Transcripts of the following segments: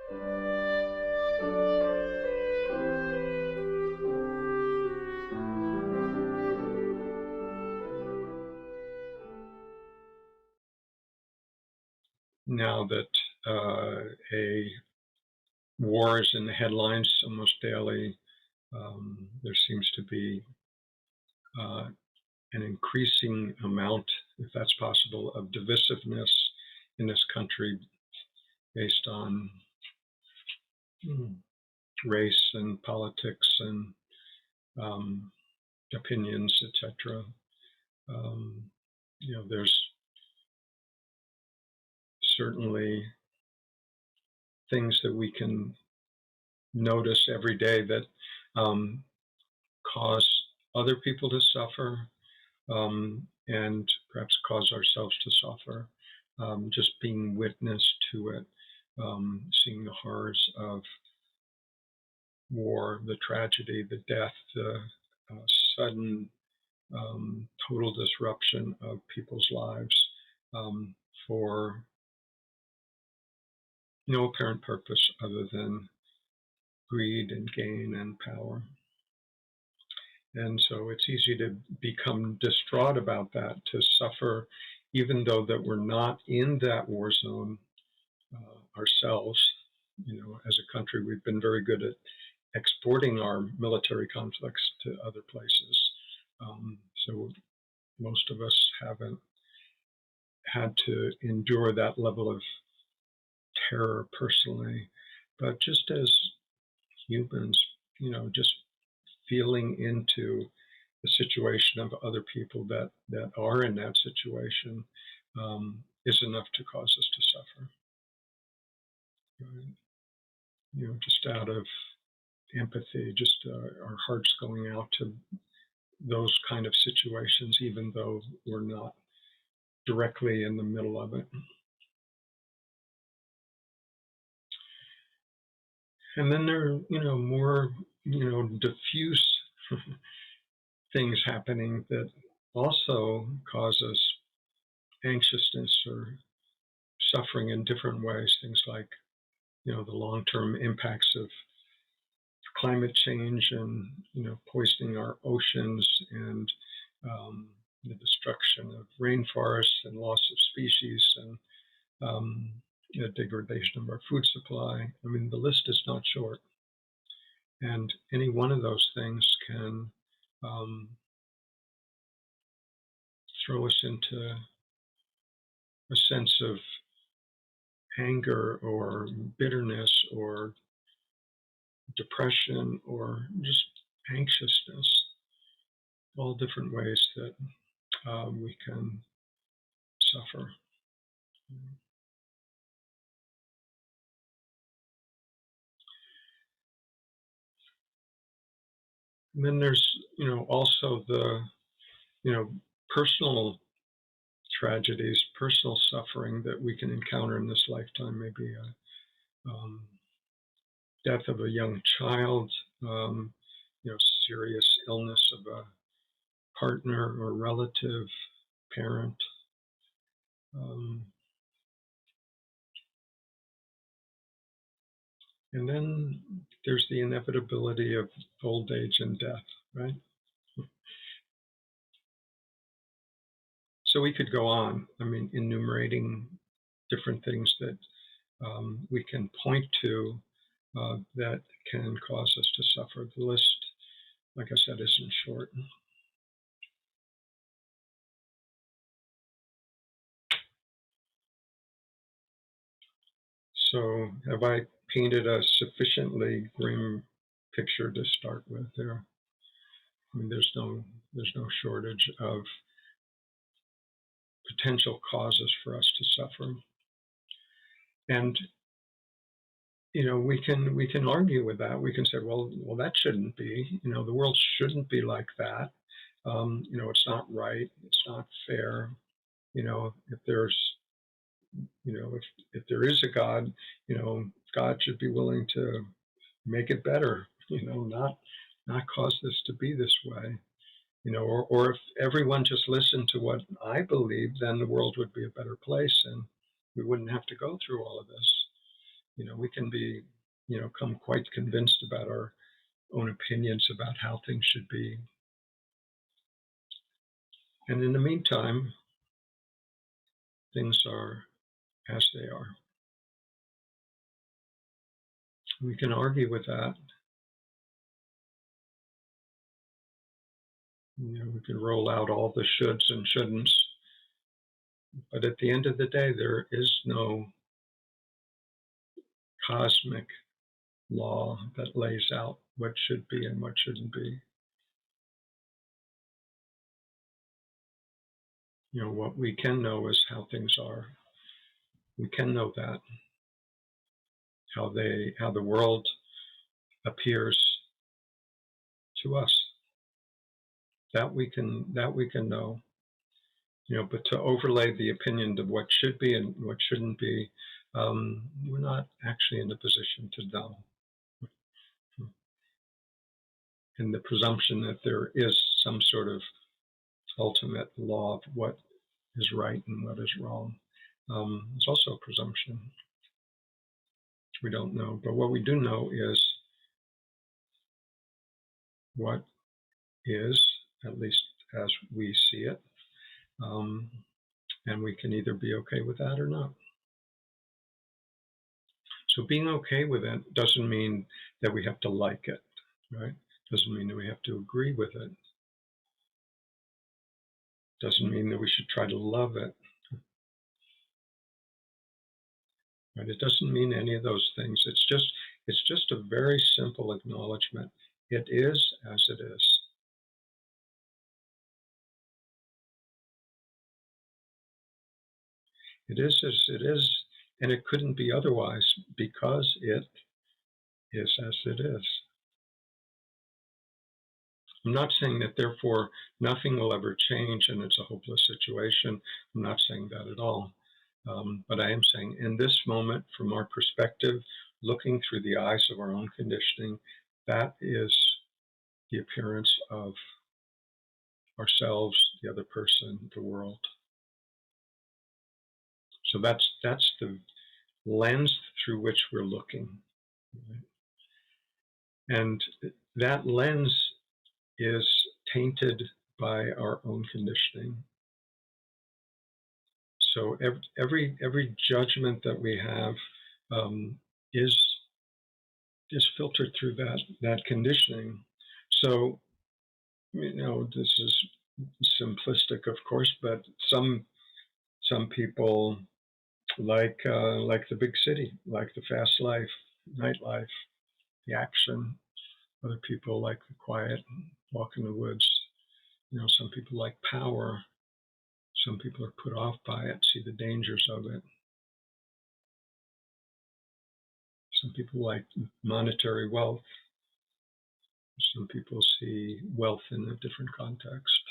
Now that a war is in the headlines almost daily, there seems to be an increasing amount, if that's possible, of divisiveness in this country based on race and politics and opinions, etc. There's certainly things that we can notice every day that cause other people to suffer, and perhaps cause ourselves to suffer. Just being witness to it, seeing the horrors of war, the tragedy, the death, the sudden total disruption of people's lives for no apparent purpose other than greed and gain and power. And so it's easy to become distraught about that, to suffer, even though that we're not in that war zone ourselves. As a country, we've been very good at exporting our military conflicts to other places. So most of us haven't had to endure that level of terror personally, but just as humans, just feeling into the situation of other people that are in that situation is enough to cause us to suffer. Just out of empathy, just our hearts going out to those kind of situations, even though we're not directly in the middle of it. And then there are, more, diffuse things happening that also cause us anxiousness or suffering in different ways. Things like, the long-term impacts of climate change and, poisoning our oceans and the destruction of rainforests and loss of species and degradation of our food supply. I mean, the list is not short. And any one of those things can throw us into a sense of anger or bitterness or depression or just anxiousness, all different ways that we can suffer. And then there's, also the, personal tragedies, personal suffering that we can encounter in this lifetime. Maybe a death of a young child, serious illness of a partner or relative, parent. And then there's the inevitability of old age and death, right? So we could go on, enumerating different things that we can point to that can cause us to suffer. The list, like I said, isn't short. So have I painted a sufficiently grim picture to start with there? There's no shortage of potential causes for us to suffer. And we can argue with that. We can say, well, that shouldn't be. The world shouldn't be like that. It's not right. It's not fair. If there's, if there is a God, God should be willing to make it better. Not cause this to be this way. Or if everyone just listened to what I believe, then the world would be a better place, and we wouldn't have to go through all of this. We can be, come quite convinced about our own opinions about how things should be. And in the meantime, things are as they are. We can argue with that. We can roll out all the shoulds and shouldn'ts, but at the end of the day, there is no cosmic law that lays out what should be and what shouldn't be. What we can know is how things are. We can know that, how the world appears to us. That we can know. But to overlay the opinion of what should be and what shouldn't be, we're not actually in the position to know. And the presumption that there is some sort of ultimate law of what is right and what is wrong is also a presumption. We don't know. But what we do know is what is, at least as we see it, and we can either be okay with that or not. So being okay with it doesn't mean that we have to like it, right? Doesn't mean that we have to agree with it. Doesn't mean that we should try to love it. Right? It doesn't mean any of those things. It's just a very simple acknowledgement. It is as it is. It is as it is, and it couldn't be otherwise because it is as it is. I'm not saying that therefore nothing will ever change and it's a hopeless situation. I'm not saying that at all. But I am saying in this moment, from our perspective, looking through the eyes of our own conditioning, that is the appearance of ourselves, the other person, the world. So that's the lens through which we're looking. And that lens is tainted by our own conditioning. So every judgment that we have is filtered through that conditioning. So this is simplistic, of course, but some people like the big city, like the fast life, nightlife, the action. Other people like the quiet, walk in the woods. Some people like power. Some people are put off by it, see the dangers of it. Some people like monetary wealth. Some people see wealth in a different context.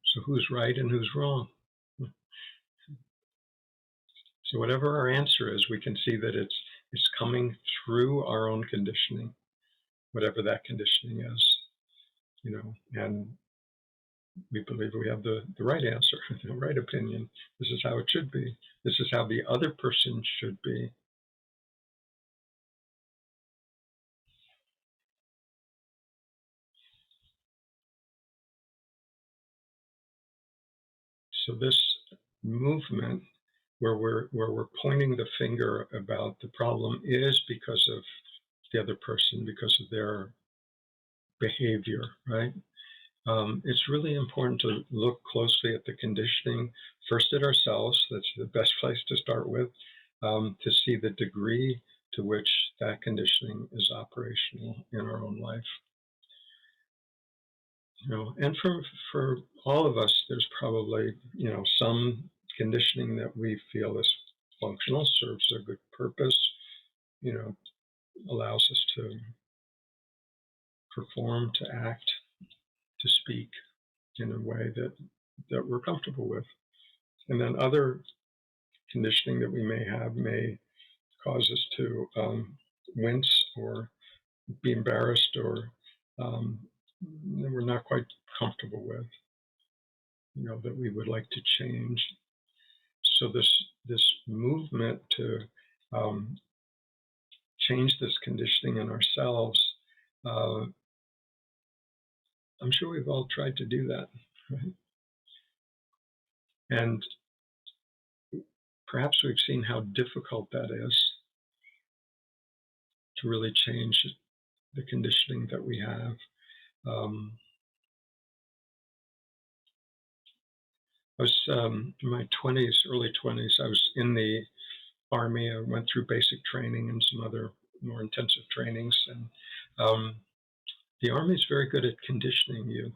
So who's right and who's wrong? So whatever our answer is, we can see that it's coming through our own conditioning, whatever that conditioning is, and we believe we have the right answer, the right opinion. This is how it should be. This is how the other person should be. So this movement where we're pointing the finger about the problem is because of the other person, because of their behavior, right? It's really important to look closely at the conditioning, first at ourselves. That's the best place to start with, to see the degree to which that conditioning is operational in our own life. And for all of us, there's probably some conditioning that we feel is functional, serves a good purpose, allows us to perform, to act, to speak in a way that we're comfortable with. And then other conditioning that we may have may cause us to wince or be embarrassed or we're not quite comfortable with, that we would like to change. So this movement to um, change this conditioning in ourselves. Uh, I'm sure we've all tried to do that, right? And perhaps we've seen how difficult that is to really change the conditioning that we have. I was in my 20s, early 20s. I was in the Army. I went through basic training and some other more intensive trainings. And um, the Army is very good at conditioning you.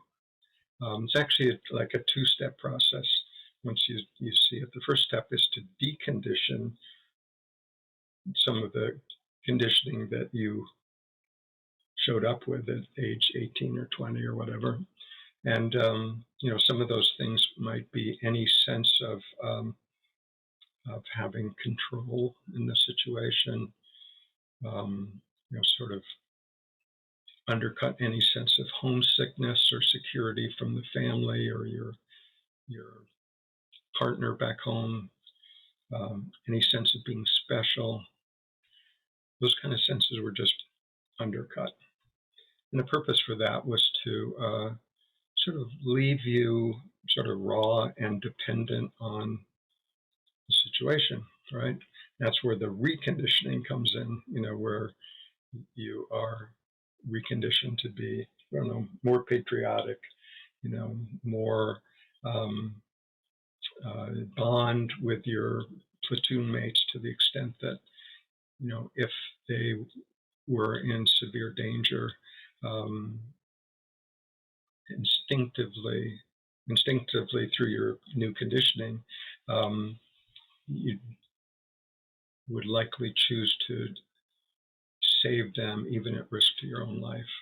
It's actually like a two-step process. Once you see it, the first step is to decondition some of the conditioning that you showed up with at age 18 or 20 or whatever. And, some of those things might be any sense of having control in the situation, sort of undercut any sense of homesickness or security from the family or your partner back home, any sense of being special. Those kind of senses were just undercut. And the purpose for that was to sort of leave you sort of raw and dependent on the situation, right? That's where the reconditioning comes in, where you are reconditioned to be, I don't know, more patriotic, more bond with your platoon mates to the extent that, if they were in severe danger, um, instinctively through your new conditioning, you would likely choose to save them even at risk to your own life,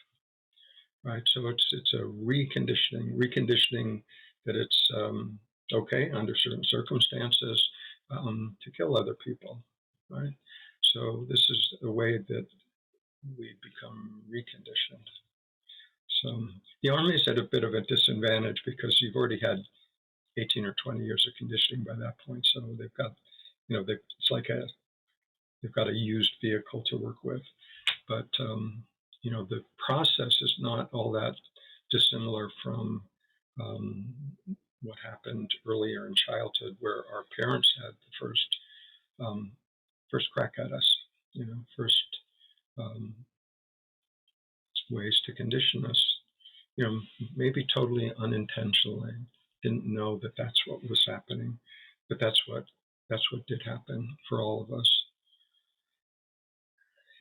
right? So it's a reconditioning that it's okay under certain circumstances to kill other people, right? So this is the way that we become reconditioned. So the Army is at a bit of a disadvantage because you've already had 18 or 20 years of conditioning by that point. So they've got, it's like they've got a used vehicle to work with. But, the process is not all that dissimilar from what happened earlier in childhood, where our parents had the first crack at us, first um, ways to condition us, maybe totally unintentionally, didn't know that that's what was happening, but that's what did happen for all of us.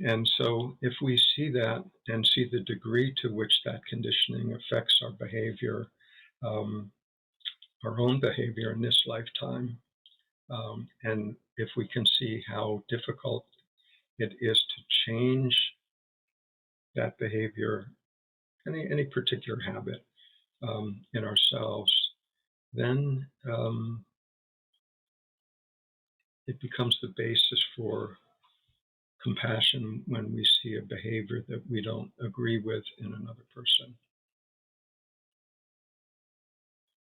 And so if we see that and see the degree to which that conditioning affects our behavior, um, our own behavior in this lifetime, and if we can see how difficult it is to change that behavior, any particular habit in ourselves, then it becomes the basis for compassion when we see a behavior that we don't agree with in another person.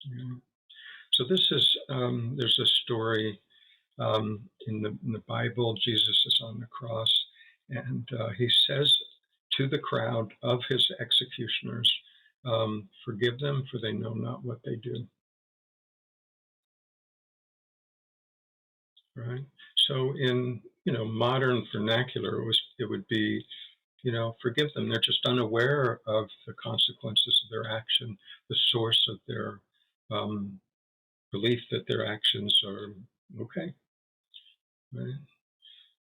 Yeah. So this is, there's a story in the Bible. Jesus is on the cross, and he says to the crowd of his executioners, forgive them, for they know not what they do. Right? So in, modern vernacular, it would be, forgive them. They're just unaware of the consequences of their action, the source of their belief that their actions are okay. Right?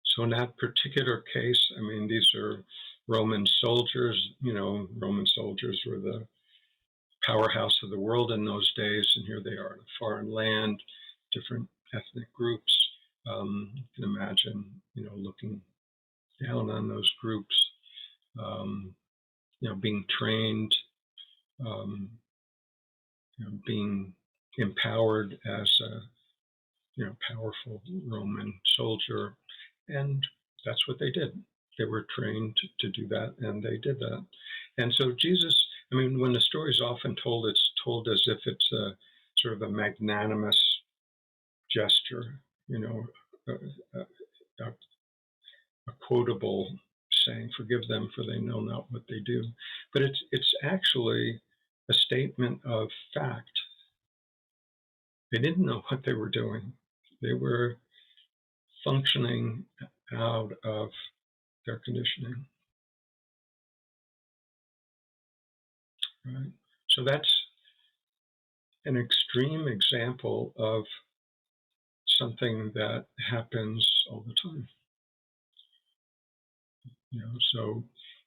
So in that particular case, I mean, these are Roman soldiers. Roman soldiers were the powerhouse of the world in those days, and here they are in a foreign land, different ethnic groups. You can imagine, looking down on those groups, being trained, um, being empowered as a, powerful Roman soldier, and that's what they did. They were trained to do that, and they did that. And so Jesus, I mean, when the story is often told, it's told as if it's a sort of a magnanimous gesture, a quotable saying, "Forgive them, for they know not what they do." But it's actually a statement of fact. They didn't know what they were doing. They were functioning out of their conditioning, right? So that's an extreme example of something that happens all the time. So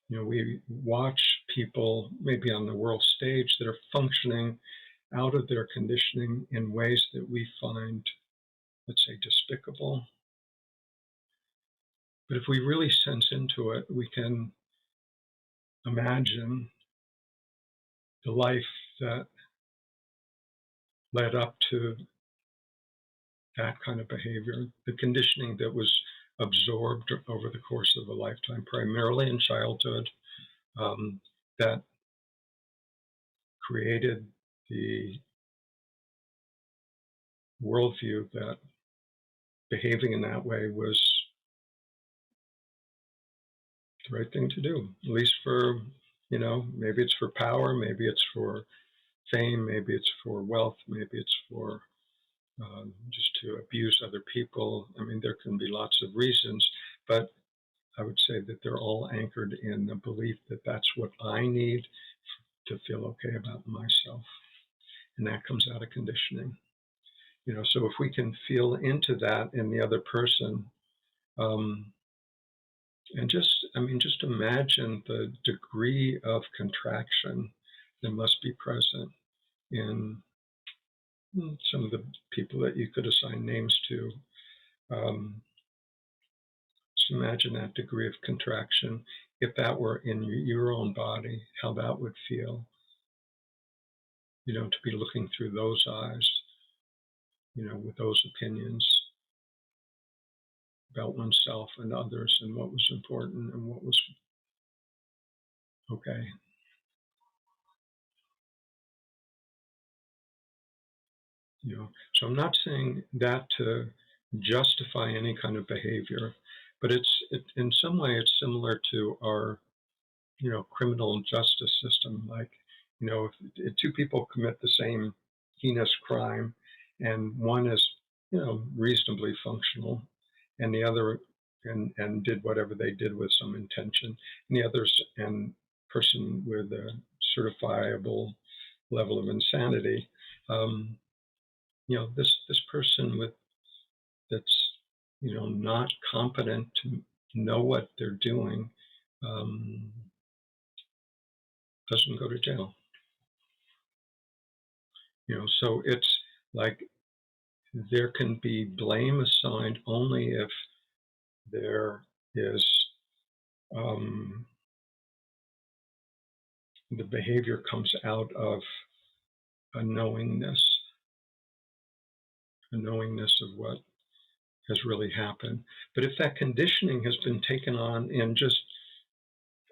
we watch people maybe on the world stage that are functioning out of their conditioning in ways that we find, let's say, despicable. But if we really sense into it, we can imagine the life that led up to that kind of behavior, the conditioning that was absorbed over the course of a lifetime, primarily in childhood, um, that created the worldview that behaving in that way was the right thing to do, at least for, maybe it's for power, maybe it's for fame, maybe it's for wealth, maybe it's for just to abuse other people. I mean, there can be lots of reasons, but I would say that they're all anchored in the belief that that's what I need to feel okay about myself. And that comes out of conditioning. So if we can feel into that in the other person, um, and just imagine the degree of contraction that must be present in some of the people that you could assign names to. Um, just imagine that degree of contraction. If that were in your own body, how that would feel, to be looking through those eyes, with those opinions about oneself and others and what was important and what was okay. So I'm not saying that to justify any kind of behavior, but in some way it's similar to our criminal justice system. Like, if two people commit the same heinous crime, and one is reasonably functional, and the other and did whatever they did with some intention, and the other's and person with a certifiable level of insanity. Um, this person that's not competent to know what they're doing, um, doesn't go to jail. So it's like there can be blame assigned only if there is the behavior comes out of a knowingness of what has really happened. But if that conditioning has been taken on in just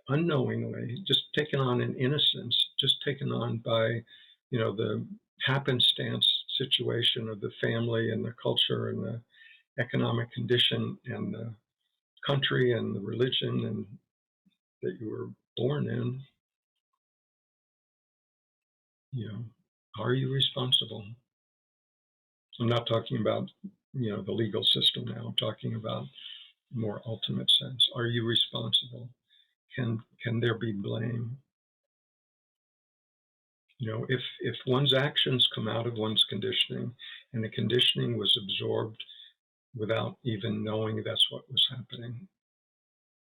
unknowingly, just taken on in innocence, just taken on by, the happenstance situation of the family and the culture and the economic condition and the country and the religion and that you were born in, are you responsible? I'm not talking about, the legal system now. I'm talking about more ultimate sense. Are you responsible? Can there be blame? If one's actions come out of one's conditioning and the conditioning was absorbed without even knowing that's what was happening,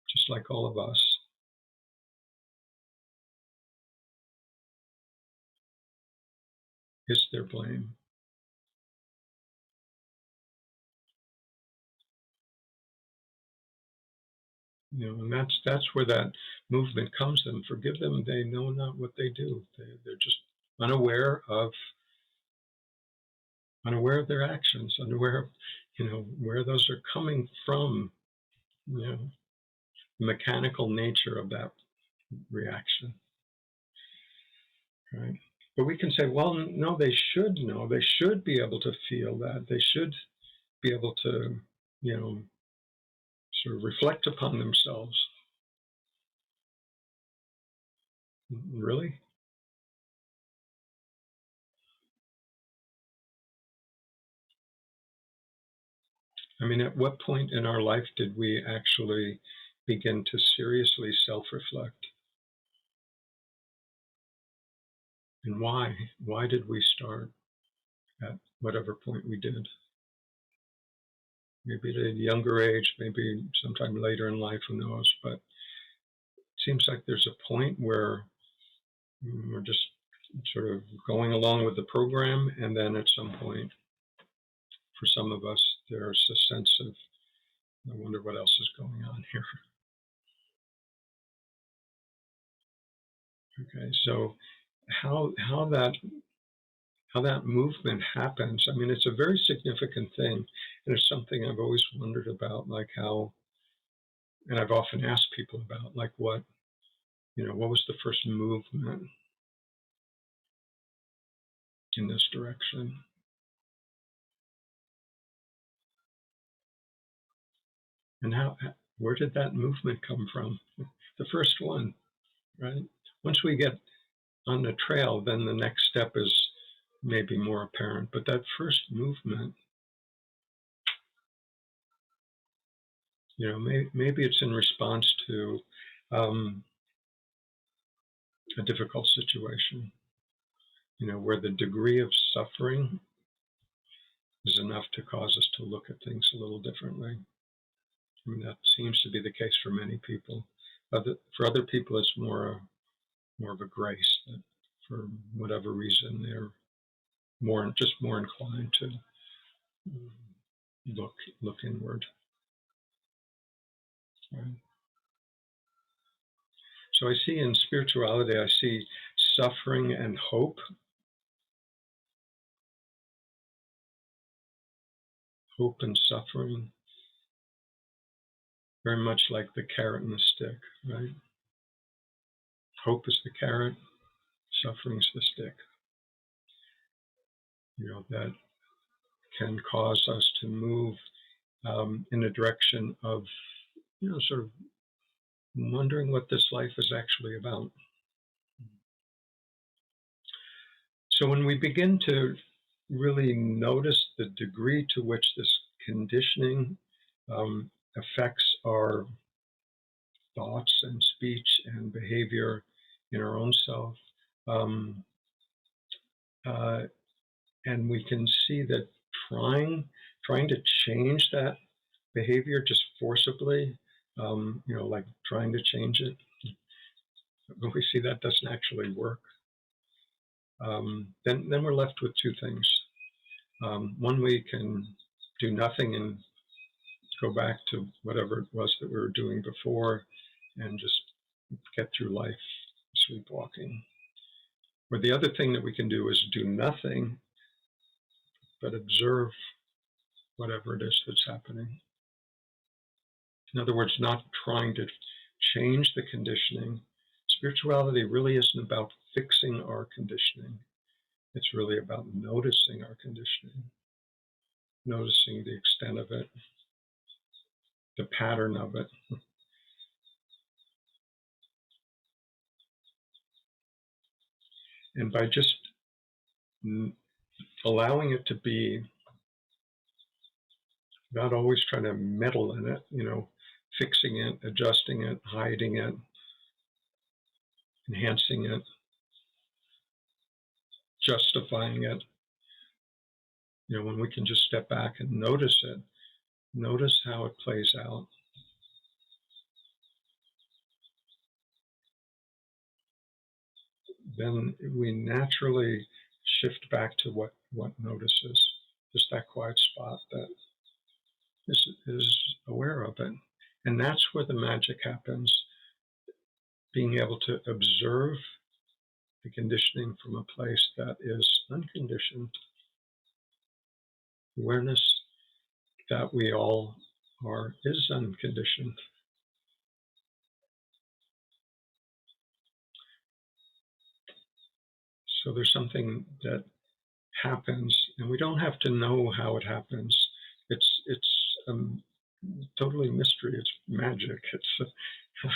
just like all of us, is there blame? And that's where that movement comes in. Forgive them; they know not what they do. They're just unaware of their actions, unaware of where those are coming from. The mechanical nature of that reaction, right? But we can say, well, no, they should know. They should be able to feel that. They should be able to, you know, sort of reflect upon themselves. Really? I mean, at what point in our life did we actually begin to seriously self-reflect? And why? Why did we start at whatever point we did? Maybe at a younger age, maybe sometime later in life, who knows? But it seems like there's a point where we're just sort of going along with the program, and then at some point, for some of us, there's a sense of, I wonder what else is going on here. Okay, so how that movement happens, I mean, it's a very significant thing, and it's something I've always wondered about, like how, and I've often asked people about, like what was the first movement in this direction, and where did that movement come from? The first one, right? Once we get on the trail, then the next step is maybe more apparent. But that first movement, maybe it's in response to a difficult situation, where the degree of suffering is enough to cause us to look at things a little differently. I mean, that seems to be the case for many people. For other people, it's more of a grace that, for whatever reason, they're more inclined to look inward. Right? So I see in spirituality, I see suffering and hope. Hope and suffering, very much like the carrot and the stick, right? Hope is the carrot, suffering is the stick. That can cause us to move in a direction of, sort of wondering what this life is actually about. So when we begin to really notice the degree to which this conditioning affects our thoughts and speech and behavior in our own self, and we can see that trying to change that behavior just forcibly, like trying to change it, when we see that doesn't actually work, then we're left with two things. One, we can do nothing and go back to whatever it was that we were doing before and just get through life sleepwalking. Or the other thing that we can do is do nothing but observe whatever it is that's happening. In other words, not trying to change the conditioning. Spirituality really isn't about fixing our conditioning. It's really about noticing our conditioning, noticing the extent of it, the pattern of it. And by just allowing it to be, not always trying to meddle in it, fixing it, adjusting it, hiding it, enhancing it, justifying it. When we can just step back and notice it, notice how it plays out. Then we naturally shift back to what notices, just that quiet spot that is aware of it. And that's where the magic happens, being able to observe the conditioning from a place that is unconditioned. Awareness that we all are is unconditioned. So there's something that happens, and we don't have to know how it happens. It's totally mystery. It's magic. It's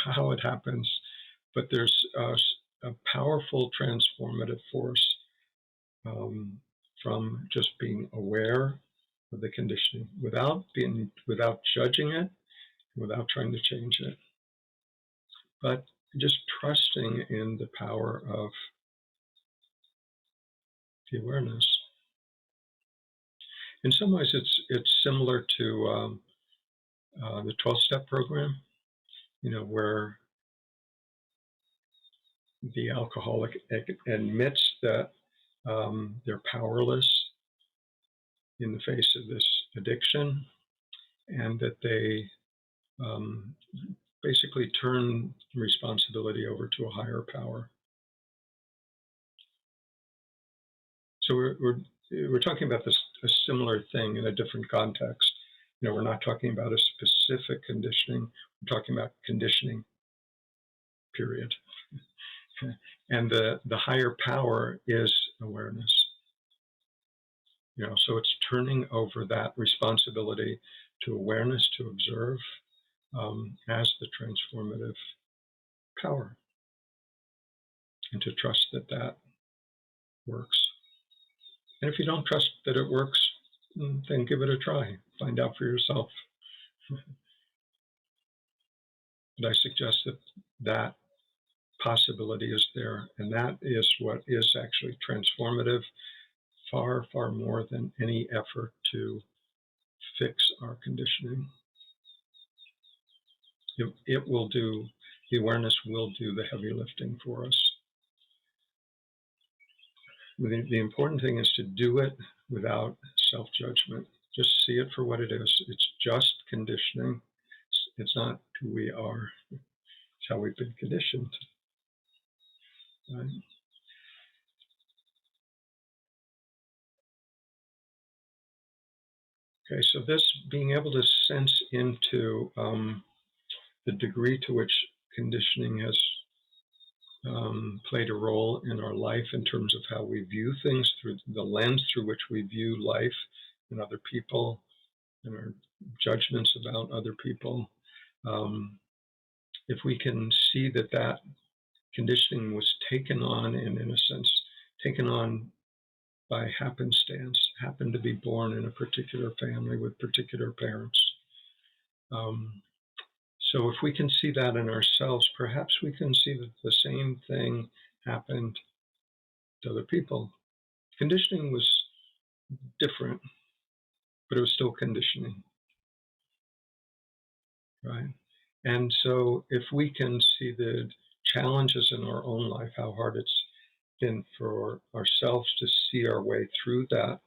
how it happens. But there's a powerful transformative force um, from just being aware of the conditioning without judging it, without trying to change it, but just trusting in the power of the awareness. In some ways, it's similar to the 12-step program, where the alcoholic admits that they're powerless in the face of this addiction, and that they um, basically turn responsibility over to a higher power. So we're talking about this a similar thing in a different context. We're not talking about a specific conditioning. We're talking about conditioning, period. And the higher power is awareness. So it's turning over that responsibility to awareness, to observe, as the transformative power, and to trust that that works. And if you don't trust that it works, then give it a try. Find out for yourself. But I suggest that that possibility is there, and that is what is actually transformative, far, far more than any effort to fix our conditioning. It will do, the awareness will do the heavy lifting for us. The important thing is to do it without self-judgment. Just see it for what it is. It's just conditioning. It's not who we are. It's how we've been conditioned. Right? Okay, so this being able to sense into the degree to which conditioning has played a role in our life in terms of how we view things, through the lens through which we view life and other people, and our judgments about other people. If we can see that that conditioning was taken on, and in a sense, taken on by happenstance, happened to be born in a particular family with particular parents. So if we can see that in ourselves, perhaps we can see that the same thing happened to other people. Conditioning was different, but it was still conditioning, right? And so if we can see the challenges in our own life, how hard it's been for ourselves to see our way through that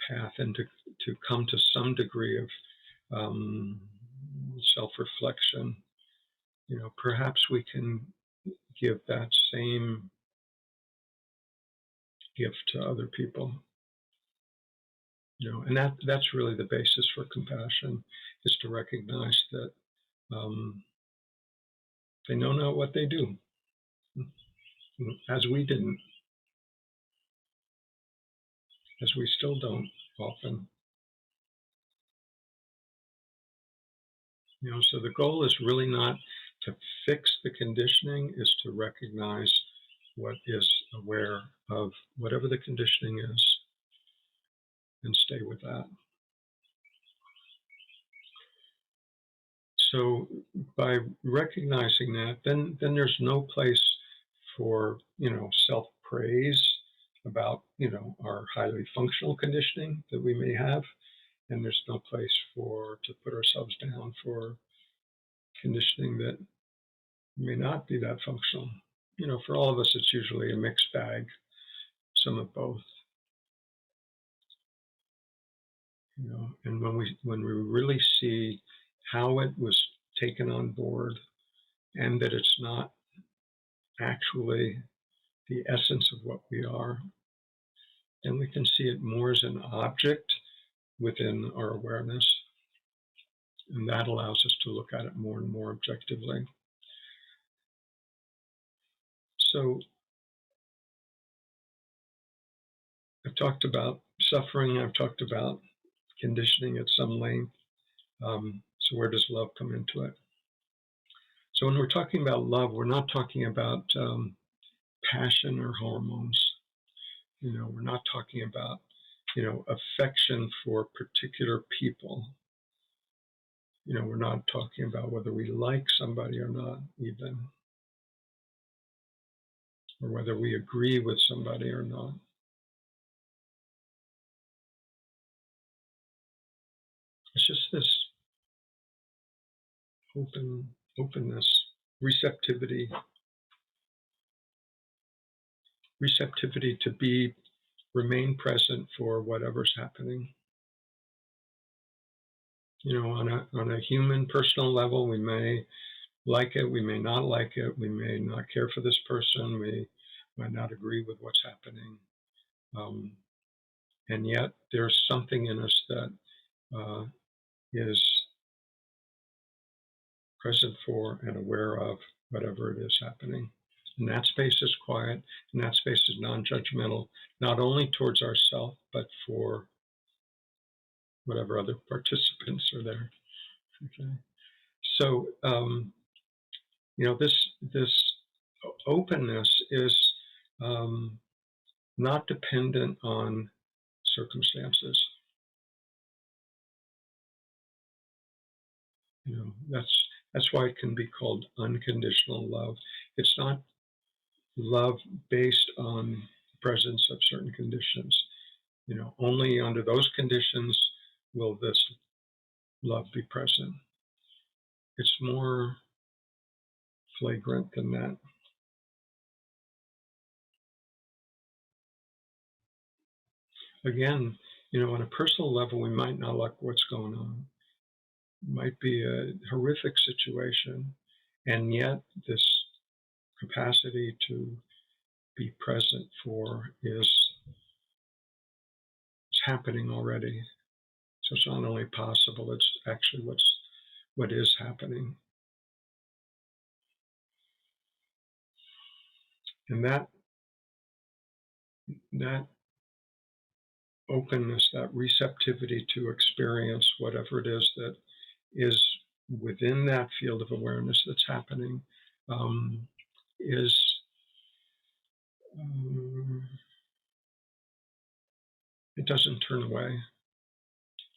path, and to come to some degree of self-reflection, perhaps we can give that same gift to other people. And that's really the basis for compassion, is to recognize that they know not what they do, as we didn't, as we still don't often. So the goal is really not to fix the conditioning, is to recognize what is aware of whatever the conditioning is, and stay with that. So by recognizing that, then there's no place for self-praise about our highly functional conditioning that we may have, and there's no place to put ourselves down for conditioning that may not be that functional. For all of us, it's usually a mixed bag, some of both. And when we really see how it was taken on board, and that it's not actually the essence of what we are, then we can see it more as an object within our awareness, and that allows us to look at it more and more objectively. So I've talked about suffering, I've talked about conditioning at some length. So where does love come into it? So when we're talking about love, we're not talking about passion or hormones. We're not talking about, affection for particular people. We're not talking about whether we like somebody or not, even, or whether we agree with somebody or not. It's just this openness, receptivity to remain present for whatever's happening. On a human personal level, we may like it, we may not like it, we may not care for this person, we might not agree with what's happening. And yet there's something in us that is present for and aware of whatever it is happening. And that space is quiet, and that space is non-judgmental, not only towards ourselves, but for whatever other participants are there. Okay. So, this openness is not dependent on circumstances. That's why it can be called unconditional love. It's not love based on the presence of certain conditions. Only under those conditions will this love be present. It's more flagrant than that. Again, on a personal level, we might not like what's going on. It might be a horrific situation, and yet this capacity to be present for is happening already. So it's not only possible, it's actually what is happening. And that openness, that receptivity to experience whatever it is that is within that field of awareness that's happening, is it doesn't turn away,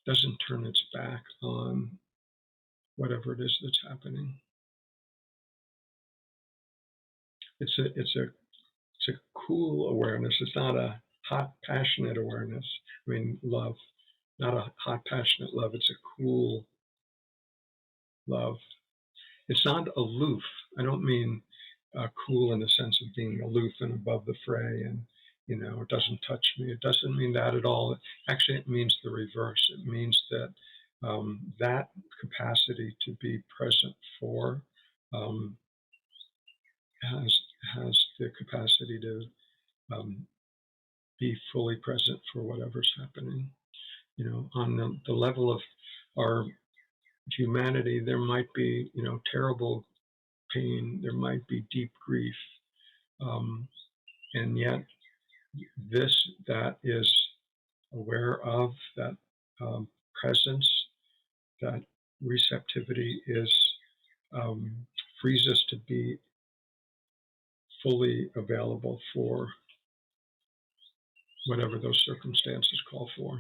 doesn't turn its back on whatever it is that's happening. It's a cool awareness. It's not a hot, passionate awareness. I mean, love, not a hot, passionate love. It's a cool love. It's not aloof. I don't mean cool in the sense of being aloof and above the fray and, it doesn't touch me. It doesn't mean that at all. Actually, it means the reverse. It means that that capacity to be present for has the capacity to be fully present for whatever's happening. On the level of our humanity, there might be, terrible pain, there might be deep grief, and yet that is aware of, that presence, that receptivity frees us to be fully available for whatever those circumstances call for.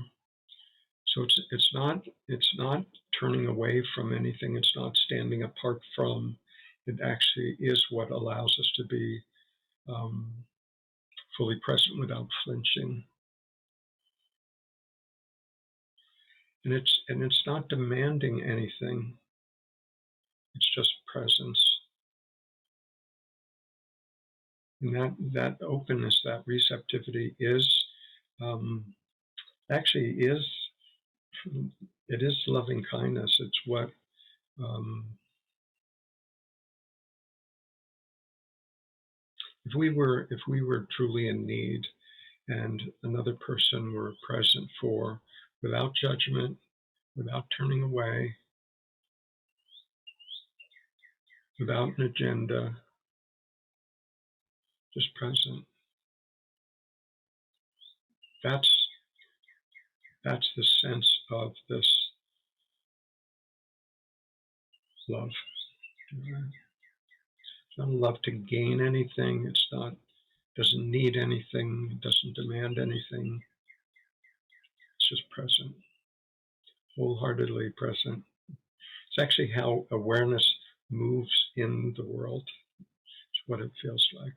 So it's not turning away from anything. It's not standing apart from. It actually is what allows us to be fully present without flinching. And it's not demanding anything. It's just presence. And that openness, that receptivity actually is loving kindness. It's what if we were truly in need and another person were present for, without judgment, without turning away, without an agenda, just present. That's the sense of this love. It's not a love to gain anything. It's not, doesn't need anything. It doesn't demand anything. It's just present, wholeheartedly present. It's actually how awareness moves in the world. It's what it feels like.